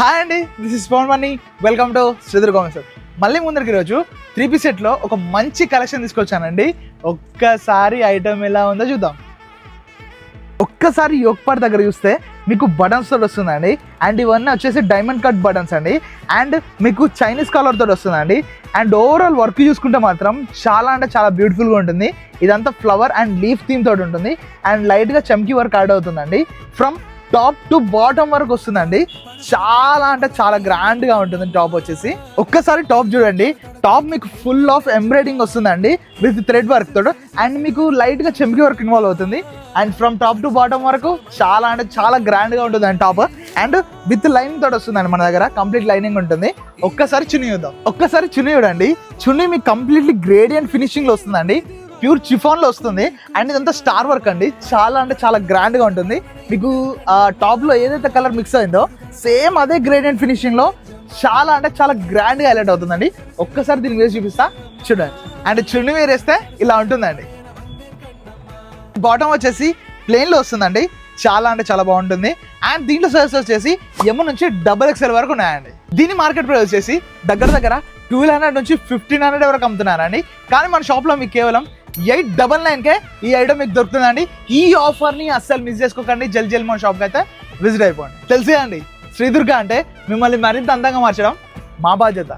Hi అండి, this is Pavan Mani. Welcome to Sridhar comments. మళ్ళీ ముందరికి ఈరోజు 3 సెట్లో ఒక మంచి కలెక్షన్ తీసుకొచ్చానండి. ఒక్కసారి ఐటమ్ ఎలా ఉందో చూద్దాం. ఒక్కసారి యోక్ పార్ట్ దగ్గర చూస్తే మీకు బటన్స్ తోటి వస్తుందండి. అండ్ ఇవన్నీ వచ్చేసి డైమండ్ కట్ బటన్స్ అండి. అండ్ మీకు చైనీస్ కలర్ తోటి వస్తుందండి. అండ్ ఓవరాల్ వర్క్ చూసుకుంటే మాత్రం చాలా అంటే చాలా బ్యూటిఫుల్గా ఉంటుంది. ఇదంతా ఫ్లవర్ అండ్ లీఫ్ థీమ్ తోటి ఉంటుంది. అండ్ లైట్గా చమ్కీ వర్క్ యాడ్ అవుతుందండి. ఫ్రమ్ టాప్ టు బాటమ్ వరకు వస్తుందండి. చాలా అంటే చాలా గ్రాండ్గా ఉంటుంది. టాప్ వచ్చేసి ఒక్కసారి టాప్ చూడండి. టాప్ మీకు ఫుల్ ఆఫ్ ఎంబ్రాయిడింగ్ వస్తుందండి విత్ థ్రెడ్ వర్క్ తోడు. అండ్ మీకు లైట్గా చెంకి వర్క్ ఇన్వాల్వ్ అవుతుంది. And from top to bottom వరకు చాలా అంటే చాలా గ్రాండ్గా ఉంటుంది అండి టాప్. అండ్ విత్ లైనింగ్ తోటి వస్తుందండి. మన దగ్గర కంప్లీట్ లైనింగ్ ఉంటుంది. ఒక్కసారి చున్నీ చూద్దాం. ఒక్కసారి చున్నీ చూడండి. చున్నీ మీకు కంప్లీట్లీ గ్రేడియంట్ ఫినిషింగ్లో వస్తుందండి. ప్యూర్ చిఫాన్లో వస్తుంది. అండ్ ఇదంతా స్టార్ వర్క్ అండి. చాలా అంటే చాలా గ్రాండ్గా ఉంటుంది. మీకు టాప్లో ఏదైతే కలర్ మిక్స్ అయిందో సేమ్ అదే గ్రేడియంట్ ఫినిషింగ్లో చాలా అంటే చాలా గ్రాండ్గా హైలైట్ అవుతుందండి. ఒక్కసారి దీన్ని వేసి చూపిస్తా చూడండి. అండ్ చున్నీ వేరేస్తే ఇలా ఉంటుందండి. బాటమ్ వచ్చేసి ప్లెయిన్లో వస్తుందండి. చాలా అంటే చాలా బాగుంటుంది. అండ్ దీంట్లో సైజెస్ వచ్చేసి M నుంచి XXL వరకు ఉన్నాయండి. దీని మార్కెట్ ప్రైస్ వచ్చేసి దగ్గర 1200 నుంచి 1500 వరకు అమ్ముతున్నారండి. కానీ మన షాప్లో మీకు కేవలం 899కే ఈ ఐటమ్ మీకు దొరుకుతుందండి. ఈ ఆఫర్ని అస్సలు మిస్ చేసుకోకండి. జల్ది మన షాప్కి అయితే విజిట్ అయిపోండి. తెలిసే అండి, శ్రీదుర్గ అంటే మిమ్మల్ని మరింత అందంగా మార్చడం మా బాధ్యత.